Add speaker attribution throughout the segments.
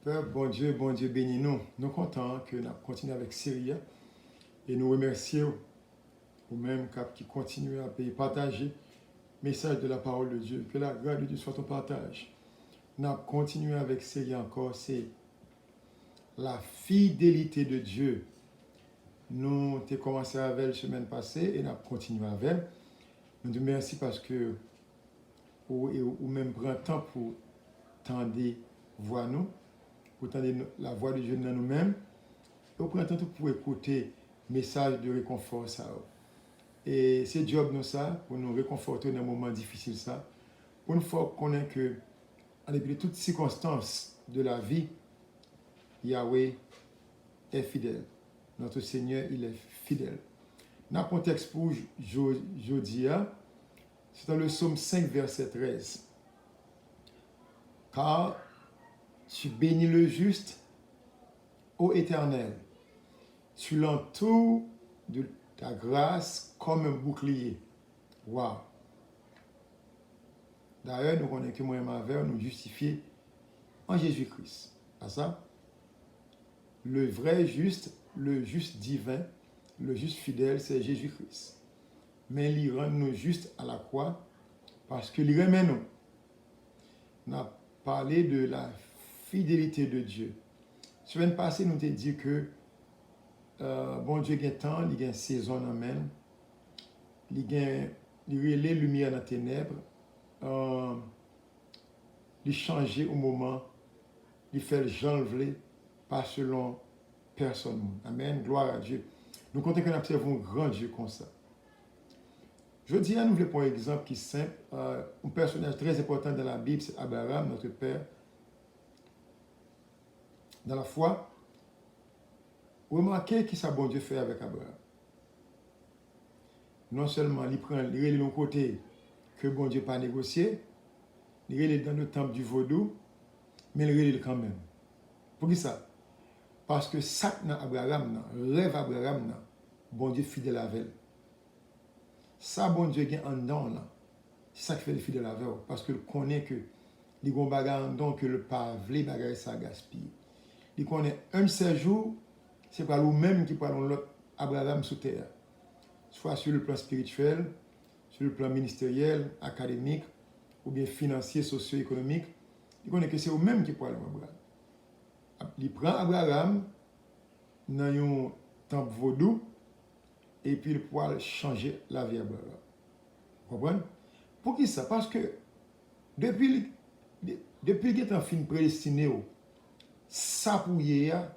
Speaker 1: Père, bon Dieu, bénis nous. Nous sommes contents que nous continuons avec Syrie et nous remercions ou même qui continue à partager le message de la parole de Dieu. Que la grâce de Dieu soit ton partage. Nous continuons avec Syrie encore, c'est la fidélité de Dieu. Nous avons commencé avec la semaine passée et nous continuons avec. Nous te remercions parce que ou même prend temps pour tendre voir nous, pour tendre la voix de Dieu dans nous-mêmes, et vous prenez temps pour écouter le message de réconfort. Ça. Et c'est job nous ça, pour nous réconforter dans un moment difficile. Ça. Pour une fois qu'on est que, en dépit de toutes circonstances de la vie, Yahweh est fidèle. Notre Seigneur, il est fidèle. Dans le contexte pour aujourd'hui, c'est dans le psaume 5, verset 13. Car tu bénis le juste, ô Éternel. Tu l'entoures de ta grâce comme un bouclier. Waouh! D'ailleurs, nous connaissons que moi et ma mère nous justifier en Jésus-Christ. À ça? Le vrai juste, le juste divin, le juste fidèle, c'est Jésus-Christ. Mais il rend nous justes à la croix parce qu'il remet nous. On a parlé de la fidélité de Dieu. Semaine passée, nous avons dit que bon Dieu a un temps, il a une saison en même, il a les lumières dans les ténèbres, il change au moment, il fait le janvier, pas selon personne. Amen, gloire à Dieu. Nous comptons qu'on observe un grand Dieu comme ça. Je dis à nous pour un exemple qui est simple. Un personnage très important dans la Bible, c'est Abraham, notre père. Dans la foi, remarquez qui ça bon Dieu fait avec Abraham. Non seulement il prend le côté que bon Dieu n'a pas négocié, il est dans le temple du vaudou, mais il est quand même. Pour qui ça? Parce que ça dans Abraham, rêve Abraham, bon Dieu fidèle avec elle. Ça, bon Dieu a en dedans, c'est ça qui fait le fidèle avec elle. Parce qu'il connaît que les gens en dedans que le pave, les bagages, ça gaspille. Il connaît un seul jour, c'est pas lui-même qui parle l'autre Abraham sous terre. Soit sur le plan spirituel, sur le plan ministériel, académique, ou bien financier, socio-économique. Il connaît que c'est lui-même qui parle Abraham. Il prend Abraham dans un temple vaudou et puis il peut changer la vie d'Abraham. Vous comprenez? Pour qui ça? Parce que depuis qu'il est en fin prédestiné, ça pour hier,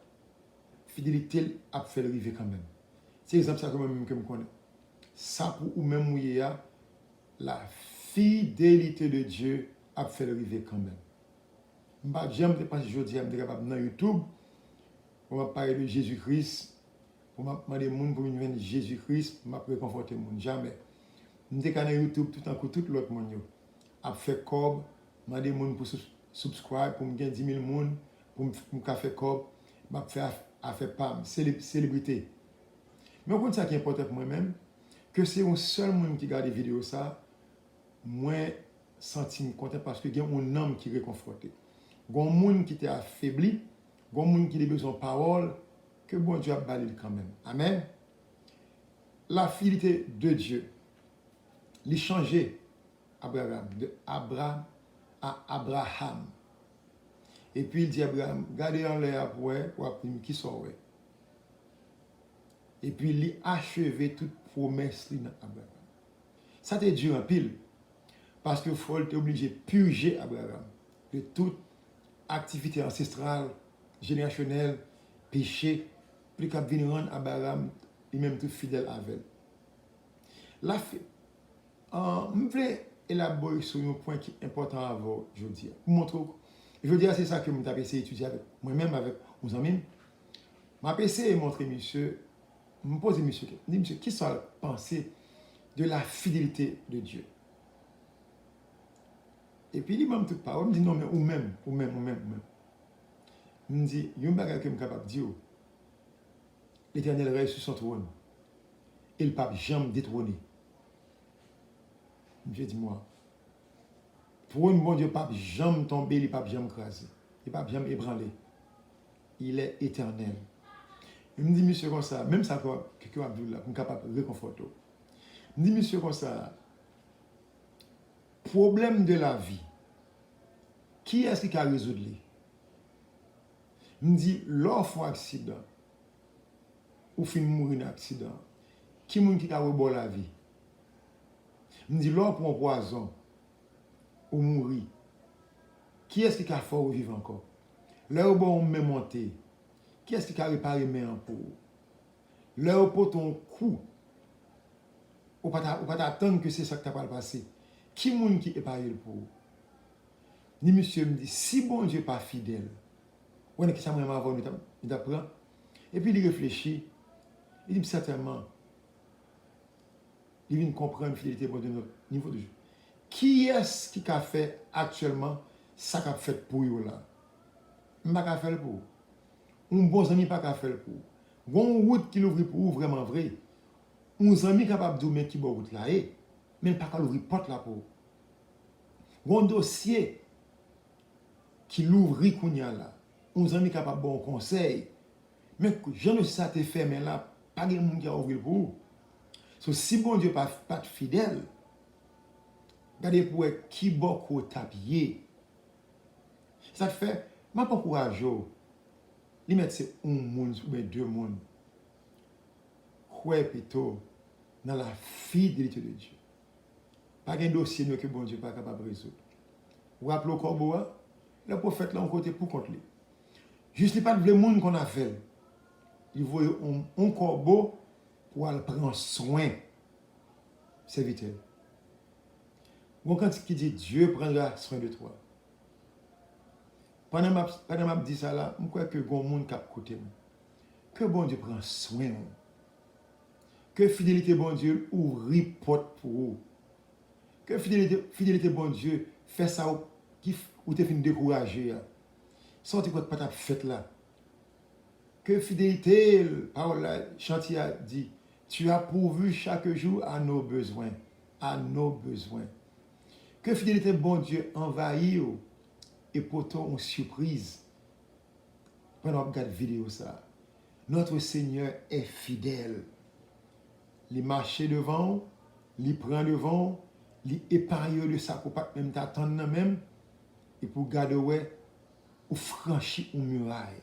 Speaker 1: fidélité a fait arriver quand même. C'est l'exemple ça que moi-même que je connais. Ça pour ou même hier, la fidélité de Dieu a fait arriver quand même. J'aime parce que je dis, je suis capable dans YouTube, on va parler de Jésus-Christ, on va demander aux gens pour venir Jésus-Christ, on va réconforter les gens. Jamais. Je suis dans YouTube tout en coup, tout l'autre monde a fait corps, on va demander aux gens pour subscribe, pour me gagner 10 000 personnes, pour me faire corps, je vais faire PAM, célébrité. Mais au ça qui est important pour moi-même, que c'est un seul monde qui regarde les vidéos, ça, moi, senti content parce que il y a un homme qui est réconforté. Il y a un monde qui est affaibli, il y a un monde qui a besoin de parole, que bon Dieu a balayé quand même. Amen. La fidélité de Dieu, il a changé Abraham, de Abraham à Abraham. Et puis il dit à Abraham, gardez en l'air pour apprendre qui sont. Et puis il a achevé toute promesse dans Abraham. Ça te dur en pile. Parce que faut être obligé de purger Abraham de toute activité ancestrale, générationnelle, péché, puis qu'il venir rendre Abraham lui-même tout fidèle avec elle. Je voulais élaborer sur un point qui est important à vous aujourd'hui. Pour montrer, je veux dire, c'est ça que je vais essayer d'étudier avec moi-même, avec mes amis. Je vais essayer de montrer, monsieur, je me pose, monsieur, qui sont la pensée de la fidélité de Dieu. Et puis, il m'a tout parole, il me dit non, mais ou même. Il me dit, il y a un bagage que je suis capable de dire. L'Éternel reste sur son trône. Et le pape jamais détrôné. Je dis moi, pour un bon Dieu, le pape jamais tombé, le pape jamais crasé. Le pape jamais ébranlé. il est éternel. Il me dit, monsieur, comme ça, même ça, quelqu'un a dit là, pour capable de réconforter. Il me dit, monsieur, comme ça, problème de la vie, qui est-ce qui a résoudre? Il me dit, l'offre accident, ou fin mourir un accident, qui est-ce qui a rebord la vie? Il me dit, l'offre pour un poison, ou mourir, qui est-ce qui a fort ou vivre encore? Là où on me monter, qui est-ce qui a réparé mes pour? Là où pour ton coup, ou pas attendre que c'est ça qui t'a pas passé. Qui est-ce qui est paré pour? Ni monsieur me dit, si bon Dieu n'est pas fidèle, on est qui ça m'a avant, il apprend. Et puis il réfléchit, il dit certainement, il vient comprendre la fidélité de notre niveau de Dieu. Qui est-ce qui a fait actuellement ça qu'a fait pour vous là? Je ne vais pas faire pour vous. Un bon ami pas qu'à faire pour vous. Une route qui l'ouvre pour vous, vraiment vrai. Un ami capable de dire qui bon route là, mais pas qu'à l'ouvrir porte là pour vous. Un dossier qui l'ouvre kounya là. Un ami capable de bon conseil. Mais je ne sais pas te faire, mais là, pas de monde qui a ouvert pour vous. So, si bon Dieu pas fidèle, regardez pour qui beaucoup tapier. Ça fait, je ne pas encourager. Ils mettent c'est un monde ou deux mondes. Croyez plutôt dans la fidélité de Dieu. Pas un dossier que bon Dieu n'est pas capable de résoudre. Vous rappelez au corbeau, le prophète là, on côté pour contre lui. Juste pas le monde qu'on a fait. Il voit un corbeau pour aller prendre soin serviteur. Bon, quand il dit Dieu prendra soin de toi. Pendant que je dis ça là, je crois que bon monde qui a côté. Que bon Dieu prend soin. Que fidélité bon Dieu ouvre porte pour vous. Que fidélité bon Dieu fait ça ou te fin décourager. Sortez quoi pas ta fête là. Que fidélité, parole là, chantier a dit, tu as pourvu chaque jour à nos besoins. À nos besoins. Que fidélité bon Dieu envahit et pourtant une surprise. Pendant que regarde vidéo ça. Notre Seigneur est fidèle. Il marche devant, il prend devant, il épargne de ça pour pas même t'attendre même et pour garder ouais ou franchir une muraille.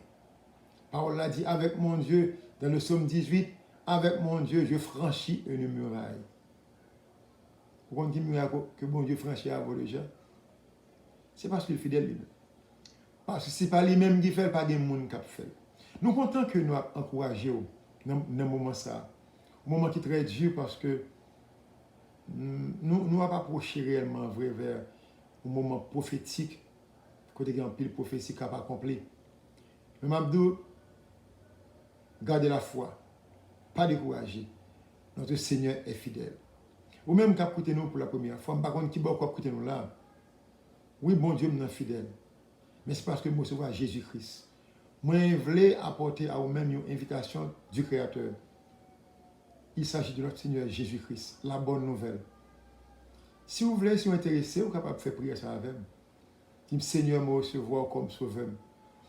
Speaker 1: Parole l'a dit avec mon Dieu dans le psaume 18, avec mon Dieu je franchis une muraille. Vous comprenez muraille que bon Dieu franchit à vous déjà? C'est parce qu'il est fidèle lui-même. Parce que ce n'est pas lui-même qui fait, pas des gens qui fait. Nous sommes contents que nous encourageons dans ce moment ça. Un moment qui est très dur parce que nous n'avons pas approché réellement vrai vers un moment prophétique, côté il y a un pile prophétique qui n'a pas accompli. Mais Mabdou, gardez la foi, pas décourager. Notre Seigneur est fidèle. Ou même qui a écouté nous pour la première fois, je ne sais pas qui va écouter nous là. Oui, bon Dieu, je suis fidèle. Mais c'est parce que je recevoir Jésus-Christ. Moi, je voulais apporter à vous-même une invitation du Créateur. Il s'agit de notre Seigneur Jésus-Christ, la bonne nouvelle. Si vous voulez, si vous êtes intéressé, vous êtes capable de faire prier ça avec moi. Dis, Seigneur, me recevoir comme sauveur.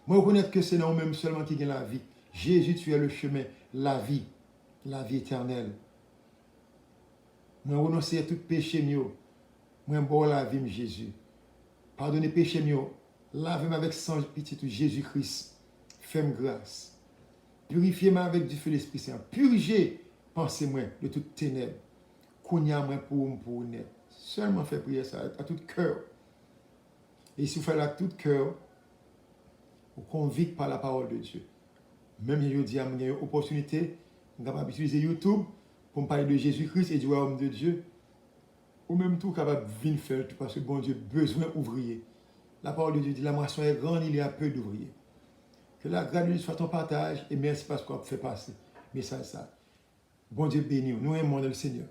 Speaker 1: Moi, reconnaître que c'est non même seulement qui gagne la vie. Jésus, tu es le chemin, la vie éternelle. Moi, renoncer à tout péché mieux. Moi, boire la vie, Jésus. Pardonnez péché mieux. Lavez-moi avec sang petit Jésus-Christ. Fais-moi grâce. Purifiez-moi avec du feu de l'Esprit Saint. Purgez, pensez-moi, de toute ténèbres. Kounya-moi pour net. Seulement faites prier ça à tout cœur. Et si vous faites à tout cœur, vous convaincre par la parole de Dieu. Même si je dis à mon opportunité, je suis capable d'utiliser YouTube pour me parler de Jésus-Christ et du royaume de Dieu. Ou même tout capable de venir faire tout parce que bon Dieu a besoin d'ouvriers. La parole de Dieu dit la moisson est grande, il y a peu d'ouvriers. Que la grâce de Dieu soit ton partage et merci parce qu'on fait passer. Mais ça. Bon Dieu béni, nous aimons le Seigneur.